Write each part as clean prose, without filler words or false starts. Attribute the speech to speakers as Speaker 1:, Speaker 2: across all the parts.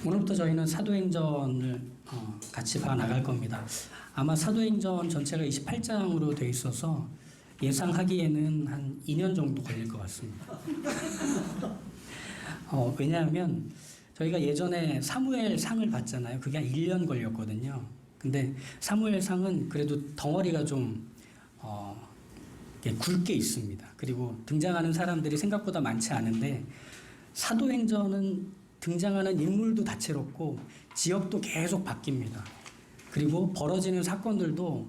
Speaker 1: 오늘부터 저희는 사도행전을 같이 봐 나갈 겁니다. 아마 사도행전 전체가 28장으로 되어 있어서 예상하기에는 한 2년 정도 걸릴 것 같습니다. 왜냐하면 저희가 예전에 사무엘상을 봤잖아요. 그게 한 1년 걸렸거든요. 근데 사무엘상은 그래도 덩어리가 좀 굵게 있습니다. 그리고 등장하는 사람들이 생각보다 많지 않은데 사도행전은 등장하는 인물도 다채롭고 지역도 계속 바뀝니다. 그리고 벌어지는 사건들도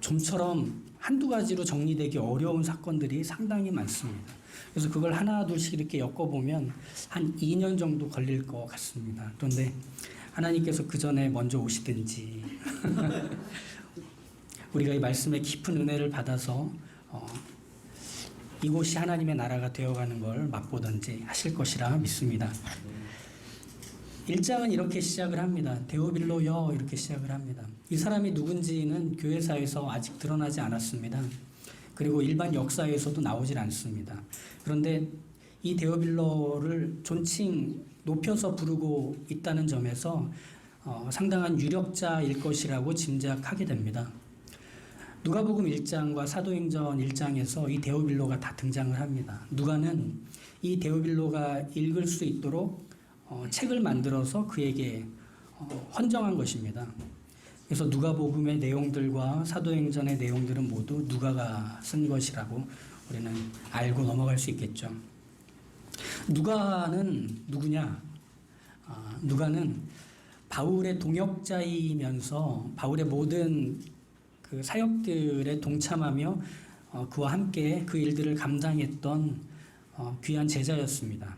Speaker 1: 좀처럼 한두 가지로 정리되기 어려운 사건들이 상당히 많습니다. 그래서 그걸 하나 둘씩 이렇게 엮어보면 한 2년 정도 걸릴 것 같습니다. 그런데 하나님께서 그 전에 먼저 오시든지 우리가 이 말씀의 깊은 은혜를 받아서 이곳이 하나님의 나라가 되어가는 걸 맛보든지 하실 것이라 믿습니다. 1장은 이렇게 시작을 합니다. 데오빌로여 이렇게 시작을 합니다. 이 사람이 누군지는 교회사에서 아직 드러나지 않았습니다. 그리고 일반 역사에서도 나오질 않습니다. 그런데 이 데오빌로를 존칭 높여서 부르고 있다는 점에서 상당한 유력자일 것이라고 짐작하게 됩니다. 누가복음 1장과 사도행전 1장에서 이 데오빌로가 다 등장을 합니다. 누가는 이 데오빌로가 읽을 수 있도록 책을 만들어서 그에게 헌정한 것입니다. 그래서 누가복음의 내용들과 사도행전의 내용들은 모두 누가가 쓴 것이라고 우리는 알고 넘어갈 수 있겠죠. 누가는 누구냐? 누가는 바울의 동역자이면서 바울의 모든 그 사역들에 동참하며 그와 함께 그 일들을 감당했던 귀한 제자였습니다.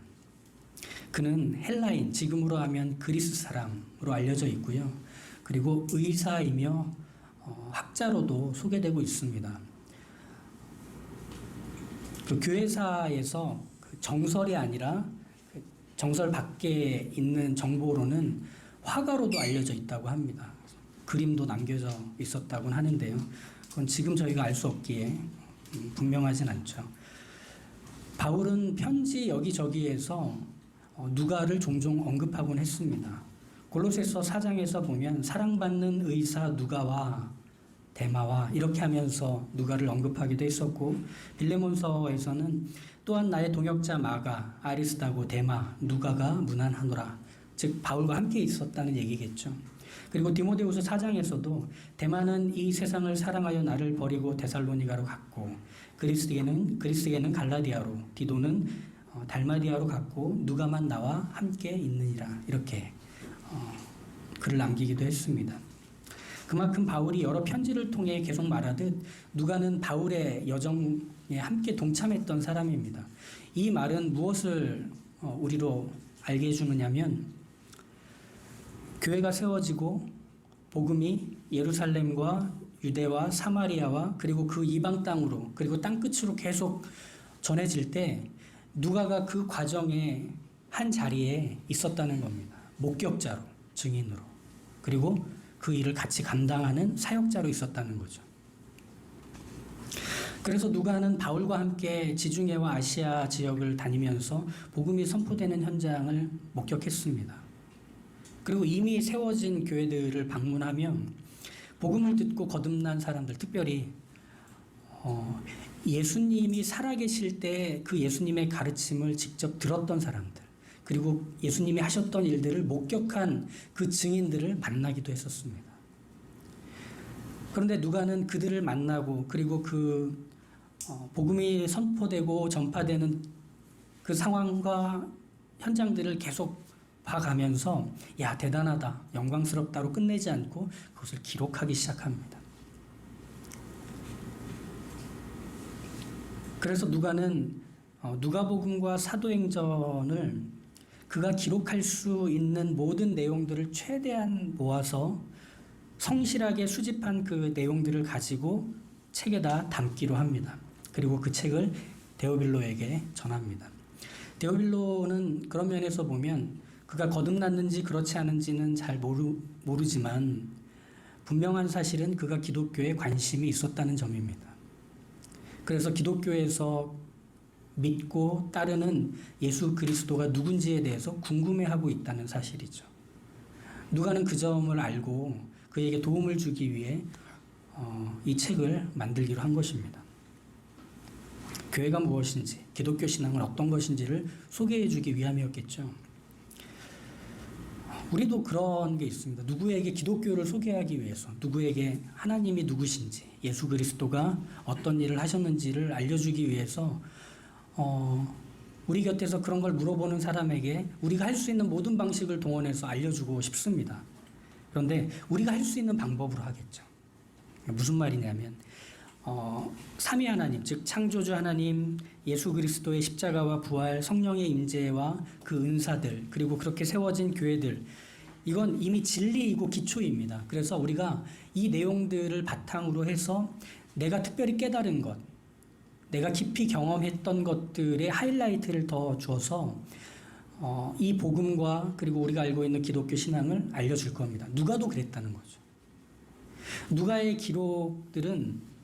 Speaker 1: 그는 헬라인, 지금으로 하면 그리스 사람으로 알려져 있고요. 그리고 의사이며 학자로도 소개되고 있습니다. 그 교회사에서 정설이 아니라 정설 밖에 있는 정보로는 화가로도 알려져 있다고 합니다. 그림도 남겨져 있었다고 하는데요. 그건 지금 저희가 알 수 없기에 분명하진 않죠. 바울은 편지 여기저기에서 누가를 종종 언급하곤 했습니다. 골로새서 4장에서 보면 사랑받는 의사 누가와 데마와 이렇게 하면서 누가를 언급하기도 했었고, 빌레몬서에서는 또한 나의 동역자 마가, 아리스다고, 데마, 누가가 문안하노라. 즉 바울과 함께 있었다는 얘기겠죠. 그리고 디모데후서 4장에서도 데마는 이 세상을 사랑하여 나를 버리고 데살로니가로 갔고, 그리스에게는 갈라디아로, 디도는 달마디아로 갔고 누가만 나와 함께 있느니라. 이렇게 글을 남기기도 했습니다. 그만큼 바울이 여러 편지를 통해 계속 말하듯 누가는 바울의 여정에 함께 동참했던 사람입니다. 이 말은 무엇을 우리로 알게 해주느냐면, 교회가 세워지고 복음이 예루살렘과 유대와 사마리아와 그리고 그 이방 땅으로, 그리고 땅끝으로 계속 전해질 때 누가가 그 과정에 한 자리에 있었다는 겁니다. 목격자로, 증인으로. 그리고 그 일을 같이 감당하는 사역자로 있었다는 거죠. 그래서 누가는 바울과 함께 지중해와 아시아 지역을 다니면서 복음이 선포되는 현장을 목격했습니다. 그리고 이미 세워진 교회들을 방문하면 복음을 듣고 거듭난 사람들, 특별히 예수님이 살아계실 때 그 예수님의 가르침을 직접 들었던 사람들, 그리고 예수님이 하셨던 일들을 목격한 그 증인들을 만나기도 했었습니다. 그런데 누가는 그들을 만나고, 그리고 그 복음이 선포되고 전파되는 그 상황과 현장들을 계속 봐가면서 야, 대단하다, 영광스럽다로 끝내지 않고 그것을 기록하기 시작합니다. 그래서 누가는 누가복음과 사도행전을 그가 기록할 수 있는 모든 내용들을 최대한 모아서 성실하게 수집한 그 내용들을 가지고 책에다 담기로 합니다. 그리고 그 책을 데오빌로에게 전합니다. 데오빌로는 그런 면에서 보면 그가 거듭났는지 그렇지 않은지는 잘 모르지만 분명한 사실은 그가 기독교에 관심이 있었다는 점입니다. 그래서 기독교에서 믿고 따르는 예수 그리스도가 누군지에 대해서 궁금해하고 있다는 사실이죠. 누가는 그 점을 알고 그에게 도움을 주기 위해 이 책을 만들기로 한 것입니다. 교회가 무엇인지, 기독교 신앙은 어떤 것인지를 소개해 주기 위함이었겠죠. 우리도 그런 게 있습니다. 누구에게 기독교를 소개하기 위해서, 누구에게 하나님이 누구신지, 예수 그리스도가 어떤 일을 하셨는지를 알려주기 위해서 우리 곁에서 그런 걸 물어보는 사람에게 우리가 할 수 있는 모든 방식을 동원해서 알려주고 싶습니다. 그런데 우리가 할 수 있는 방법으로 하겠죠. 무슨 말이냐면 삼위 하나님, 즉 창조주 하나님, 예수 그리스도의 십자가와 부활, 성령의 임재와 그 은사들, 그리고 그렇게 세워진 교회들, 이건 이미 진리이고 기초입니다. 그래서 우리가 이 내용들을 바탕으로 해서 내가 특별히 깨달은 것, 내가 깊이 경험했던 것들의 하이라이트를 더 주어서 이 복음과 그리고 우리가 알고 있는 기독교 신앙을 알려줄 겁니다. 누가도 그랬다는 거죠. 누가의 기록들은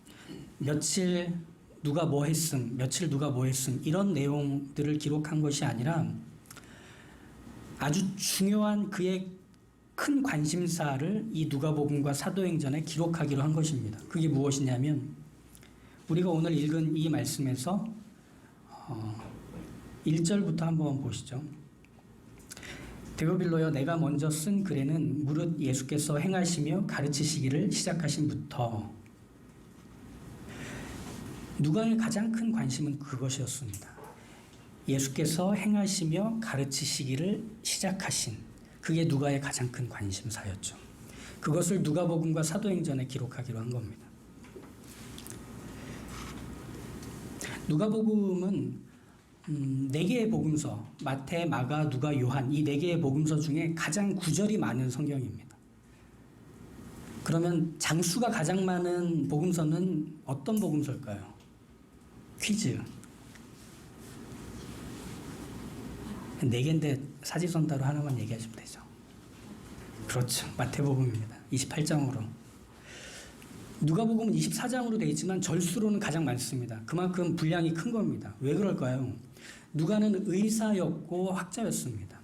Speaker 1: 며칠 누가 뭐 했음, 며칠 누가 뭐 했음, 이런 내용들을 기록한 것이 아니라 아주 중요한 그의 큰 관심사를 이 누가복음과 사도행전에 기록하기로 한 것입니다. 그게 무엇이냐면 우리가 오늘 읽은 이 말씀에서 1절부터 한번 보시죠. 데오빌로여, 내가 먼저 쓴 글에는 무릇 예수께서 행하시며 가르치시기를 시작하신부터. 누가의 가장 큰 관심은 그것이었습니다. 예수께서 행하시며 가르치시기를 시작하신, 그게 누가의 가장 큰 관심사였죠. 그것을 누가복음과 사도행전에 기록하기로 한 겁니다. 누가복음은 4개의 복음서, 마태, 마가, 누가, 요한, 이 4개의 복음서 중에 가장 구절이 많은 성경입니다. 그러면 장수가 가장 많은 복음서는 어떤 복음서일까요? 퀴즈. 4개인데 사지선 따로 하나만 얘기하시면 되죠. 그렇죠. 마태복음입니다. 28장으로. 누가복음은 24장으로 되어 있지만 절수로는 가장 많습니다. 그만큼 분량이 큰 겁니다. 왜 그럴까요? 누가는 의사였고 학자였습니다.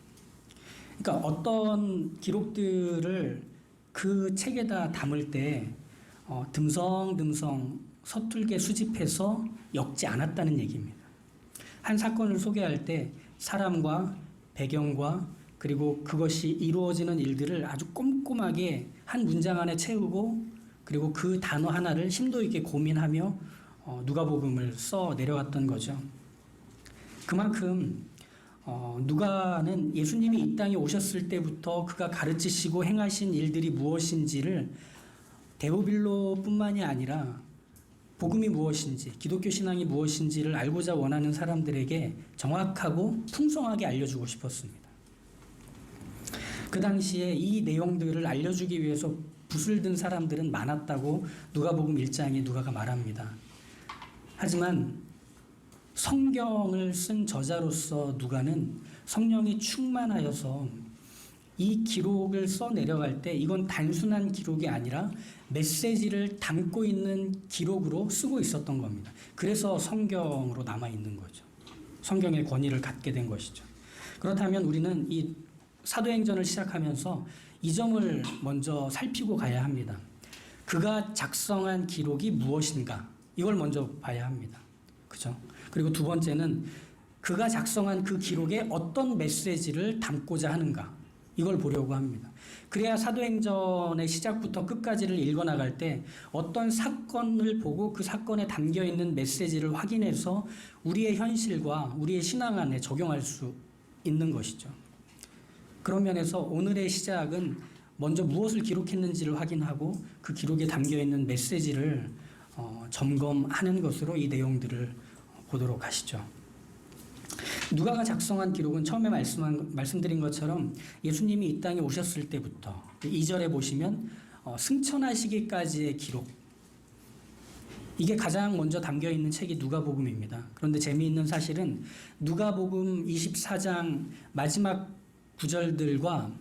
Speaker 1: 그러니까 어떤 기록들을 그 책에다 담을 때 듬성듬성 서툴게 수집해서 엮지 않았다는 얘기입니다. 한 사건을 소개할 때 사람과 배경과 그리고 그것이 이루어지는 일들을 아주 꼼꼼하게 한 문장 안에 채우고 그리고 그 단어 하나를 심도 있게 고민하며 누가복음을 써 내려왔던 거죠. 그만큼 누가는 예수님이 이 땅에 오셨을 때부터 그가 가르치시고 행하신 일들이 무엇인지를 데오빌로뿐만이 아니라 복음이 무엇인지, 기독교 신앙이 무엇인지를 알고자 원하는 사람들에게 정확하고 풍성하게 알려주고 싶었습니다. 그 당시에 이 내용들을 알려주기 위해서 붓을 든 사람들은 많았다고 누가복음 1장에 누가가 말합니다. 하지만 성경을 쓴 저자로서 누가는 성령이 충만하여서 이 기록을 써 내려갈 때 이건 단순한 기록이 아니라 메시지를 담고 있는 기록으로 쓰고 있었던 겁니다. 그래서 성경으로 남아 있는 거죠. 성경의 권위를 갖게 된 것이죠. 그렇다면 우리는 이 사도행전을 시작하면서 이 점을 먼저 살피고 가야 합니다. 그가 작성한 기록이 무엇인가? 이걸 먼저 봐야 합니다. 그죠? 그리고 두 번째는 그가 작성한 그 기록에 어떤 메시지를 담고자 하는가? 이걸 보려고 합니다. 그래야 사도행전의 시작부터 끝까지를 읽어나갈 때 어떤 사건을 보고 그 사건에 담겨있는 메시지를 확인해서 우리의 현실과 우리의 신앙 안에 적용할 수 있는 것이죠. 그런 면에서 오늘의 시작은 먼저 무엇을 기록했는지를 확인하고 그 기록에 담겨있는 메시지를 점검하는 것으로 이 내용들을 보도록 하시죠. 누가가 작성한 기록은 처음에 말씀드린 것처럼 예수님이 이 땅에 오셨을 때부터 2절에 보시면 승천하시기까지의 기록, 이게 가장 먼저 담겨있는 책이 누가복음입니다. 그런데 재미있는 사실은 누가복음 24장 마지막 구절들과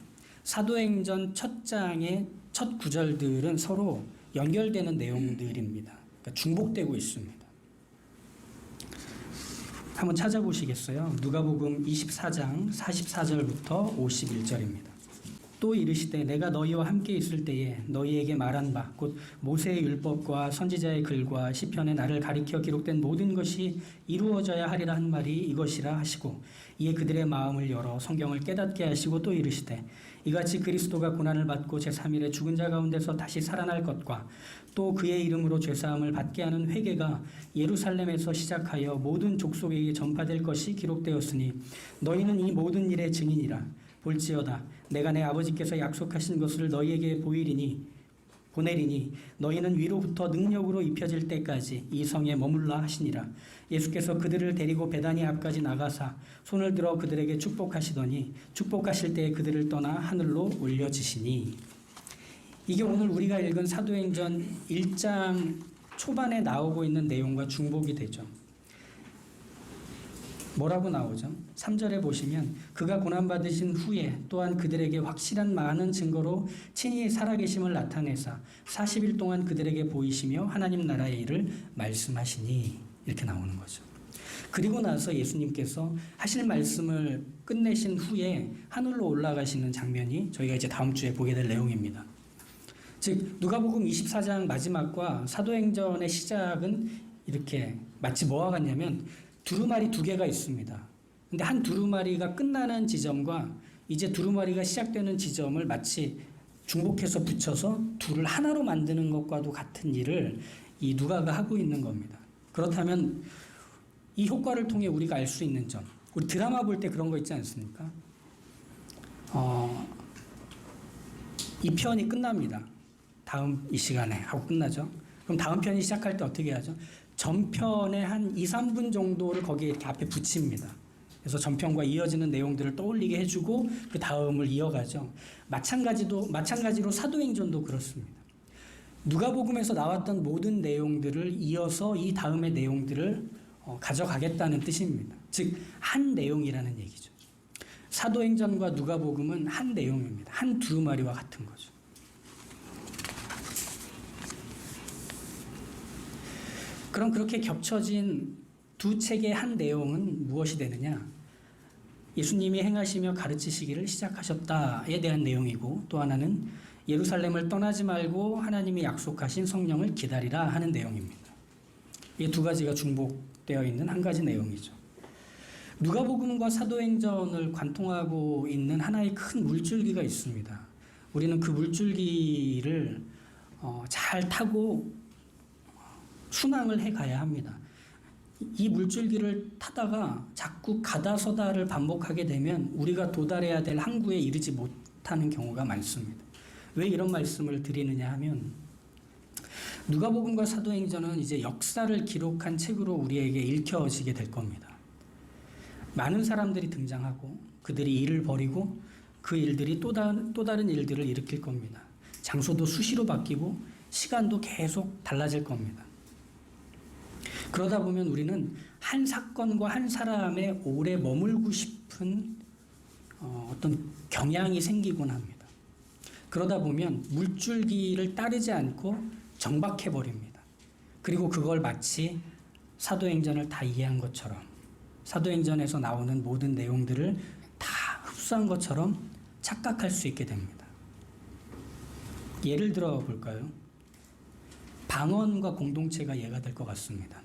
Speaker 1: 사도행전 첫 장의 첫 구절들은 서로 연결되는 내용들입니다. 그러니까 중복되고 있습니다. 한번 찾아보시겠어요? 누가복음 24장 44절부터 51절입니다. 또 이르시되 내가 너희와 함께 있을 때에 너희에게 말한 바 곧 모세의 율법과 선지자의 글과 시편에 나를 가리켜 기록된 모든 것이 이루어져야 하리라 한 말이 이것이라 하시고 이에 그들의 마음을 열어 성경을 깨닫게 하시고 또 이르시되 이같이 그리스도가 고난을 받고 제3일에 죽은 자 가운데서 다시 살아날 것과 또 그의 이름으로 죄사함을 받게 하는 회개가 예루살렘에서 시작하여 모든 족속에게 전파될 것이 기록되었으니 너희는 이 모든 일의 증인이라. 볼지어다 내가 내 아버지께서 약속하신 것을 너희에게 보내리니 너희는 위로부터 능력으로 입혀질 때까지 이 성에 머물라 하시니라. 예수께서 그들을 데리고 베다니 앞까지 나가사 손을 들어 그들에게 축복하시더니 축복하실 때에 그들을 떠나 하늘로 올려지시니. 이게 오늘 우리가 읽은 사도행전 1장 초반에 나오고 있는 내용과 중복이 되죠. 뭐라고 나오죠? 3절에 보시면 그가 고난받으신 후에 또한 그들에게 확실한 많은 증거로 친히 살아계심을 나타내사 40일 동안 그들에게 보이시며 하나님 나라의 일을 말씀하시니 이렇게 나오는 거죠. 그리고 나서 예수님께서 하실 말씀을 끝내신 후에 하늘로 올라가시는 장면이 저희가 이제 다음 주에 보게 될 내용입니다. 즉 누가복음 24장 마지막과 사도행전의 시작은 이렇게 마치 뭐와 같냐면 두루마리 두 개가 있습니다. 근데 한 두루마리가 끝나는 지점과 이제 두루마리가 시작되는 지점을 마치 중복해서 붙여서 둘을 하나로 만드는 것과도 같은 일을 이 누가가 하고 있는 겁니다. 그렇다면 이 효과를 통해 우리가 알 수 있는 점, 우리 드라마 볼 때 그런 거 있지 않습니까? 이 편이 끝납니다. 다음 이 시간에 하고 끝나죠. 그럼 다음 편이 시작할 때 어떻게 하죠? 전편의 한 2, 3분 정도를 거기에 이렇게 앞에 붙입니다. 그래서 전편과 이어지는 내용들을 떠올리게 해주고 그 다음을 이어가죠. 마찬가지로 사도행전도 그렇습니다. 누가복음에서 나왔던 모든 내용들을 이어서 이 다음의 내용들을 가져가겠다는 뜻입니다. 즉 한 내용이라는 얘기죠. 사도행전과 누가복음은 한 내용입니다. 한 두루마리와 같은 거죠. 그럼 그렇게 겹쳐진 두 책의 한 내용은 무엇이 되느냐? 예수님이 행하시며 가르치시기를 시작하셨다에 대한 내용이고 또 하나는 예루살렘을 떠나지 말고 하나님이 약속하신 성령을 기다리라 하는 내용입니다. 이 두 가지가 중복되어 있는 한 가지 내용이죠. 누가복음과 사도행전을 관통하고 있는 하나의 큰 물줄기가 있습니다. 우리는 그 물줄기를 잘 타고 순항을 해가야 합니다. 이 물줄기를 타다가 자꾸 가다서다를 반복하게 되면 우리가 도달해야 될 항구에 이르지 못하는 경우가 많습니다. 왜 이런 말씀을 드리느냐 하면 누가복음과 사도행전은 이제 역사를 기록한 책으로 우리에게 읽혀지게 될 겁니다. 많은 사람들이 등장하고 그들이 일을 벌이고 그 일들이 또 다른 일들을 일으킬 겁니다. 장소도 수시로 바뀌고 시간도 계속 달라질 겁니다. 그러다 보면 우리는 한 사건과 한 사람의 오래 머물고 싶은 어떤 경향이 생기곤 합니다. 그러다 보면 물줄기를 따르지 않고 정박해버립니다. 그리고 그걸 마치 사도행전을 다 이해한 것처럼 사도행전에서 나오는 모든 내용들을 다 흡수한 것처럼 착각할 수 있게 됩니다. 예를 들어 볼까요? 방언과 공동체가 예가 될 것 같습니다.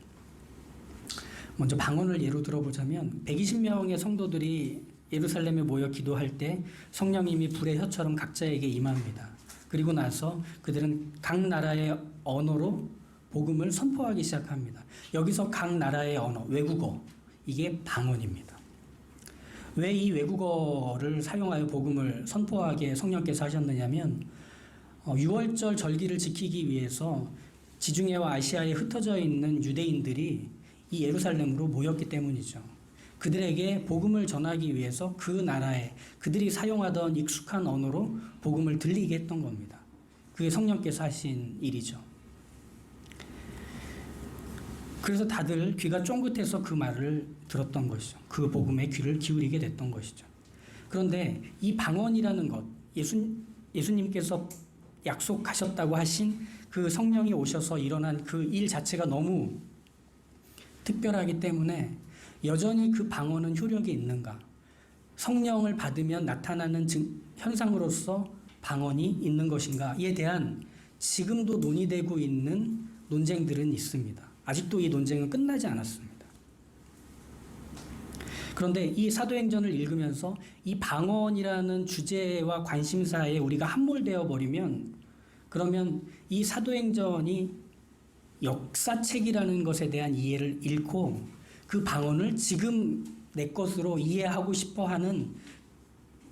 Speaker 1: 먼저 방언을 예로 들어보자면 120명의 성도들이 예루살렘에 모여 기도할 때 성령님이 불의 혀처럼 각자에게 임합니다. 그리고 나서 그들은 각 나라의 언어로 복음을 선포하기 시작합니다. 여기서 각 나라의 언어, 외국어, 이게 방언입니다. 왜 이 외국어를 사용하여 복음을 선포하게 성령께서 하셨느냐면 6월절 절기를 지키기 위해서 지중해와 아시아에 흩어져 있는 유대인들이 이 예루살렘으로 모였기 때문이죠. 그들에게 복음을 전하기 위해서 그 나라에 그들이 사용하던 익숙한 언어로 복음을 들리게 했던 겁니다. 그게 성령께서 하신 일이죠. 그래서 다들 귀가 쫑긋해서 그 말을 들었던 것이죠. 그 복음에 귀를 기울이게 됐던 것이죠. 그런데 이 방언이라는 것, 예수님께서 약속하셨다고 하신 그 성령이 오셔서 일어난 그 일 자체가 너무 특별하기 때문에 여전히 그 방언은 효력이 있는가? 성령을 받으면 나타나는 현상으로서 방언이 있는 것인가에 대한 지금도 논의되고 있는 논쟁들은 있습니다. 아직도 이 논쟁은 끝나지 않았습니다. 그런데 이 사도행전을 읽으면서 이 방언이라는 주제와 관심사에 우리가 함몰되어 버리면, 그러면 이 사도행전이 역사책이라는 것에 대한 이해를 잃고 그 방언을 지금 내 것으로 이해하고 싶어 하는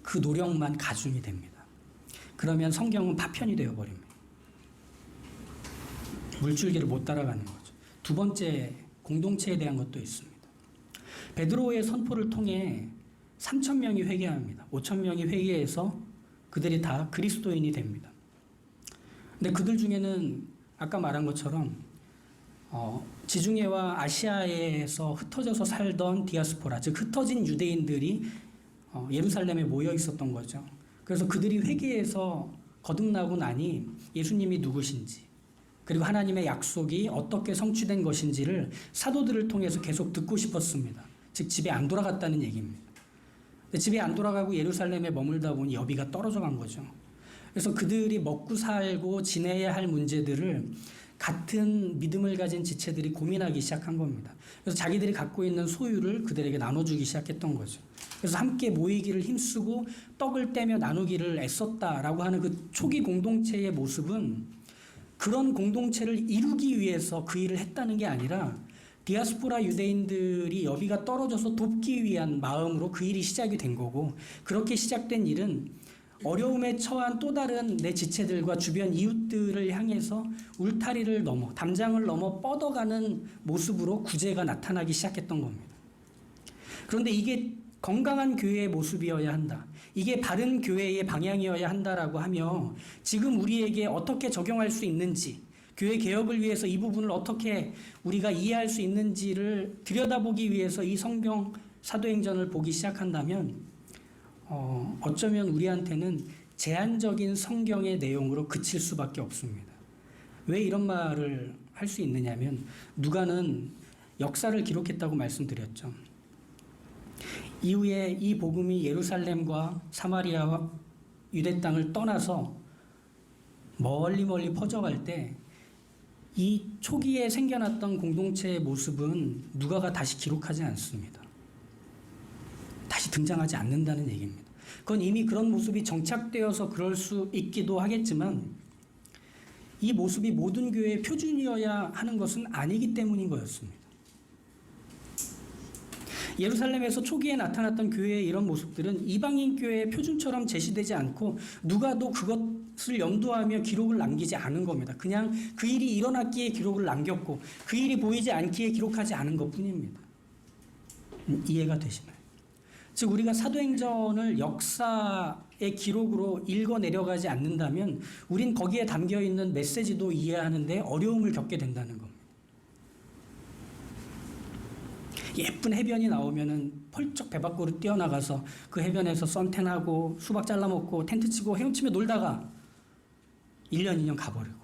Speaker 1: 그 노력만 가중이 됩니다. 그러면 성경은 파편이 되어 버립니다. 물줄기를 못 따라가는 거죠. 두 번째, 공동체에 대한 것도 있습니다. 베드로의 선포를 통해 3,000명이 회개합니다. 5,000명이 회개해서 그들이 다 그리스도인이 됩니다. 근데 그들 중에는 아까 말한 것처럼 지중해와 아시아에서 흩어져서 살던 디아스포라, 즉 흩어진 유대인들이 예루살렘에 모여 있었던 거죠. 그래서 그들이 회개해서 거듭나고 나니 예수님이 누구신지, 그리고 하나님의 약속이 어떻게 성취된 것인지를 사도들을 통해서 계속 듣고 싶었습니다. 즉 집에 안 돌아갔다는 얘기입니다. 근데 집에 안 돌아가고 예루살렘에 머물다 보니 여비가 떨어져 간 거죠. 그래서 그들이 먹고 살고 지내야 할 문제들을 같은 믿음을 가진 지체들이 고민하기 시작한 겁니다. 그래서 자기들이 갖고 있는 소유를 그들에게 나눠주기 시작했던 거죠. 그래서 함께 모이기를 힘쓰고 떡을 떼며 나누기를 애썼다라고 하는 그 초기 공동체의 모습은 그런 공동체를 이루기 위해서 그 일을 했다는 게 아니라 디아스포라 유대인들이 여비가 떨어져서 돕기 위한 마음으로 그 일이 시작이 된 거고, 그렇게 시작된 일은 어려움에 처한 또 다른 내 지체들과 주변 이웃들을 향해서 울타리를 넘어, 담장을 넘어 뻗어가는 모습으로 구제가 나타나기 시작했던 겁니다. 그런데 이게 건강한 교회의 모습이어야 한다, 이게 바른 교회의 방향이어야 한다라고 하며 지금 우리에게 어떻게 적용할 수 있는지, 교회 개혁을 위해서 이 부분을 어떻게 우리가 이해할 수 있는지를 들여다보기 위해서 이 성경 사도행전을 보기 시작한다면 어쩌면 우리한테는 제한적인 성경의 내용으로 그칠 수밖에 없습니다. 왜 이런 말을 할 수 있느냐면, 누가는 역사를 기록했다고 말씀드렸죠. 이후에 이 복음이 예루살렘과 사마리아와 유대 땅을 떠나서 멀리 퍼져갈 때 이 초기에 생겨났던 공동체의 모습은 누가가 다시 기록하지 않습니다. 다시 등장하지 않는다는 얘기입니다. 그건 이미 그런 모습이 정착되어서 그럴 수 있기도 하겠지만 이 모습이 모든 교회의 표준이어야 하는 것은 아니기 때문인 거였습니다. 예루살렘에서 초기에 나타났던 교회의 이런 모습들은 이방인 교회의 표준처럼 제시되지 않고 누가도 그것을 염두하며 기록을 남기지 않은 겁니다. 그냥 그 일이 일어났기에 기록을 남겼고 그 일이 보이지 않기에 기록하지 않은 것뿐입니다. 이해가 되시나요? 즉 우리가 사도행전을 역사의 기록으로 읽어 내려가지 않는다면 우린 거기에 담겨있는 메시지도 이해하는데 어려움을 겪게 된다는 겁니다. 예쁜 해변이 나오면은 펄쩍 배 밖으로 뛰어나가서 그 해변에서 선탠하고 수박 잘라먹고 텐트 치고 헤엄치며 놀다가 1년 2년 가버리고,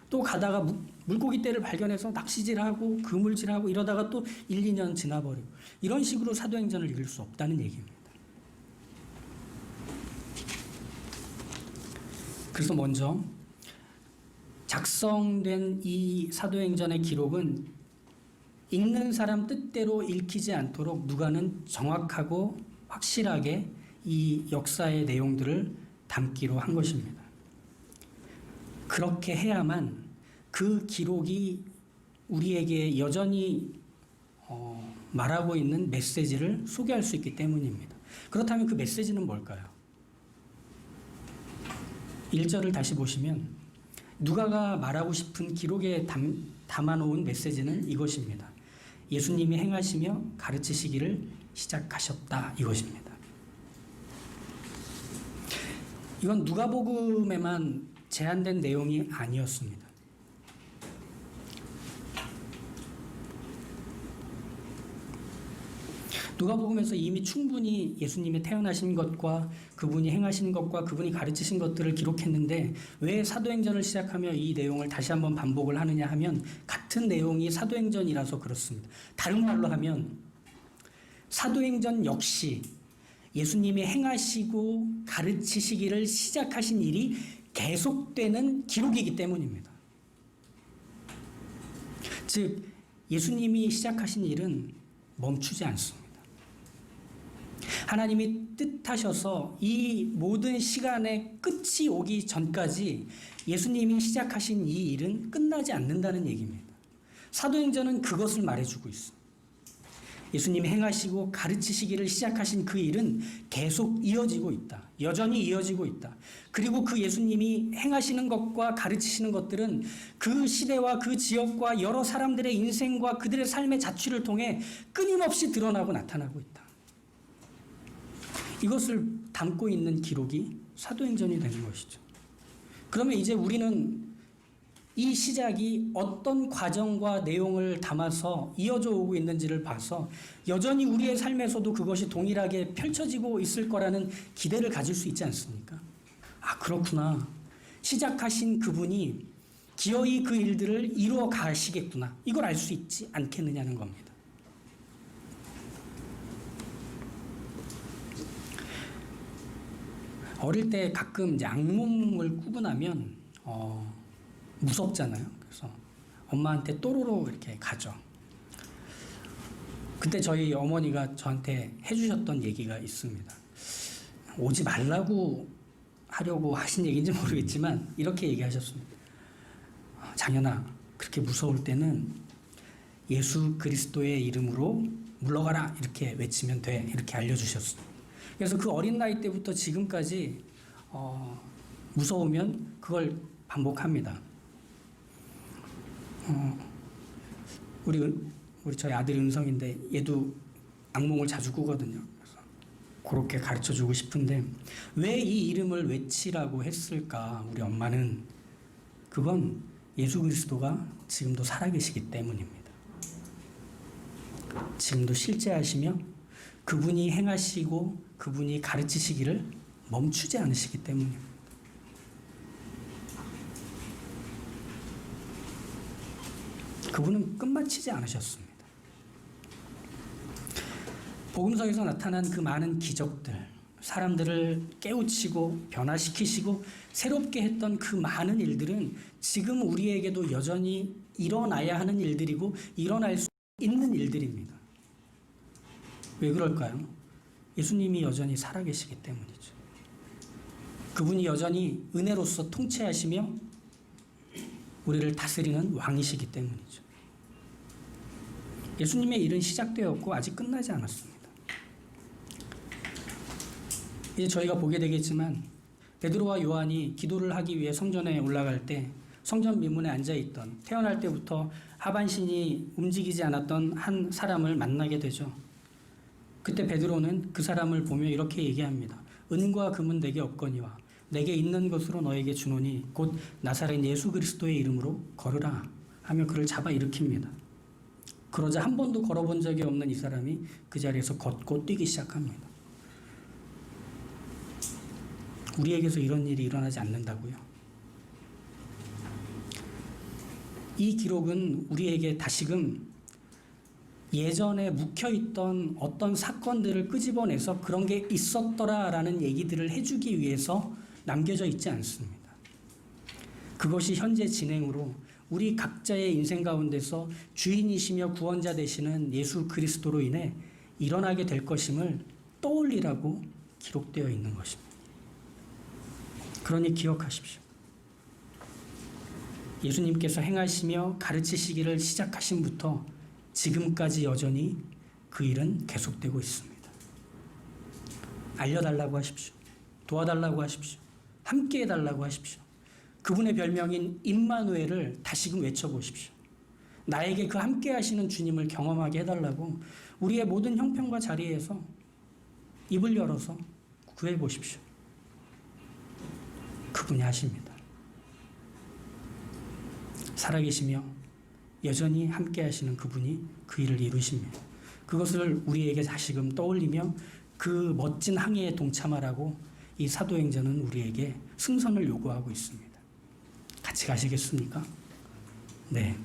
Speaker 1: 또 가다가 물고기 떼를 발견해서 낚시질하고 그물질하고 이러다가 또 1, 2년 지나버리고, 이런 식으로 사도행전을 읽을 수 없다는 얘기입니다. 그래서 먼저 작성된 이 사도행전의 기록은 읽는 사람 뜻대로 읽히지 않도록 누가는 정확하고 확실하게 이 역사의 내용들을 담기로 한 것입니다. 그렇게 해야만 그 기록이 우리에게 여전히 말하고 있는 메시지를 소개할 수 있기 때문입니다. 그렇다면 그 메시지는 뭘까요? 1절을 다시 보시면 누가가 말하고 싶은 기록에 담아놓은 메시지는 이것입니다. 예수님이 행하시며 가르치시기를 시작하셨다, 이것입니다. 이건 누가복음에만 제한된 내용이 아니었습니다. 누가복음에서 이미 충분히 예수님이 태어나신 것과 그분이 행하신 것과 그분이 가르치신 것들을 기록했는데 왜 사도행전을 시작하며 이 내용을 다시 한번 반복을 하느냐 하면 같은 내용이 사도행전이라서 그렇습니다. 다른 말로 하면 사도행전 역시 예수님이 행하시고 가르치시기를 시작하신 일이 계속되는 기록이기 때문입니다. 즉 예수님이 시작하신 일은 멈추지 않습니다. 하나님이 뜻하셔서 이 모든 시간의 끝이 오기 전까지 예수님이 시작하신 이 일은 끝나지 않는다는 얘기입니다. 사도행전은 그것을 말해주고 있습니다. 예수님이 행하시고 가르치시기를 시작하신 그 일은 계속 이어지고 있다. 여전히 이어지고 있다. 그리고 그 예수님이 행하시는 것과 가르치시는 것들은 그 시대와 그 지역과 여러 사람들의 인생과 그들의 삶의 자취를 통해 끊임없이 드러나고 나타나고 있다. 이것을 담고 있는 기록이 사도행전이 되는 것이죠. 그러면 이제 우리는 이 시작이 어떤 과정과 내용을 담아서 이어져 오고 있는지를 봐서 여전히 우리의 삶에서도 그것이 동일하게 펼쳐지고 있을 거라는 기대를 가질 수 있지 않습니까? 아, 그렇구나. 시작하신 그분이 기어이 그 일들을 이루어 가시겠구나. 이걸 알 수 있지 않겠느냐는 겁니다. 어릴 때 가끔 이제 악몽을 꾸고 나면 무섭잖아요. 그래서 엄마한테 또로로 이렇게 가죠. 그때 저희 어머니가 저한테 해주셨던 얘기가 있습니다. 오지 말라고 하려고 하신 얘기인지 모르겠지만 이렇게 얘기하셨습니다. 장현아, 그렇게 무서울 때는 예수 그리스도의 이름으로 물러가라 이렇게 외치면 돼. 이렇게 알려주셨습니다. 그래서 그 어린 나이 때부터 지금까지 무서우면 그걸 반복합니다. 우리 저희 아들이 은성인데 얘도 악몽을 자주 꾸거든요. 그래서 그렇게 가르쳐주고 싶은데 왜 이 이름을 외치라고 했을까? 우리 엄마는 그건 예수 그리스도가 지금도 살아계시기 때문입니다. 지금도 실제하시며 그분이 행하시고 그분이 가르치시기를 멈추지 않으시기 때문입니다. 그분은 끝마치지 않으셨습니다. 복음서에서 나타난 그 많은 기적들, 사람들을 깨우치고 변화시키시고 새롭게 했던 그 많은 일들은 지금 우리에게도 여전히 일어나야 하는 일들이고 일어날 수 있는 일들입니다. 왜 그럴까요? 예수님이 여전히 살아계시기 때문이죠. 그분이 여전히 은혜로서 통치하시며 우리를 다스리는 왕이시기 때문이죠. 예수님의 일은 시작되었고 아직 끝나지 않았습니다. 이제 저희가 보게 되겠지만 베드로와 요한이 기도를 하기 위해 성전에 올라갈 때 성전 미문에 앉아있던 태어날 때부터 하반신이 움직이지 않았던 한 사람을 만나게 되죠. 그때 베드로는 그 사람을 보며 이렇게 얘기합니다. 은과 금은 내게 없거니와 내게 있는 것으로 너에게 주노니 곧 나사렛 예수 그리스도의 이름으로 걸으라 하며 그를 잡아 일으킵니다. 그러자 한 번도 걸어본 적이 없는 이 사람이 그 자리에서 걷고 뛰기 시작합니다. 우리에게서 이런 일이 일어나지 않는다고요? 이 기록은 우리에게 다시금 예전에 묵혀있던 어떤 사건들을 끄집어내서 그런 게 있었더라라는 얘기들을 해주기 위해서 남겨져 있지 않습니다. 그것이 현재 진행으로 우리 각자의 인생 가운데서 주인이시며 구원자 되시는 예수 그리스도로 인해 일어나게 될 것임을 떠올리라고 기록되어 있는 것입니다. 그러니 기억하십시오. 예수님께서 행하시며 가르치시기를 시작하신부터 지금까지 여전히 그 일은 계속되고 있습니다. 알려달라고 하십시오. 도와달라고 하십시오. 함께 해달라고 하십시오. 그분의 별명인 임마누엘을 다시금 외쳐보십시오. 나에게 그 함께 하시는 주님을 경험하게 해달라고 우리의 모든 형편과 자리에서 입을 열어서 구해보십시오. 그분이 하십니다. 살아계시며 여전히 함께 하시는 그분이 그 일을 이루십니다. 그것을 우리에게 다시금 떠올리며 그 멋진 항해에 동참하라고 이 사도행전은 우리에게 승선을 요구하고 있습니다. 같이 가시겠습니까? 네.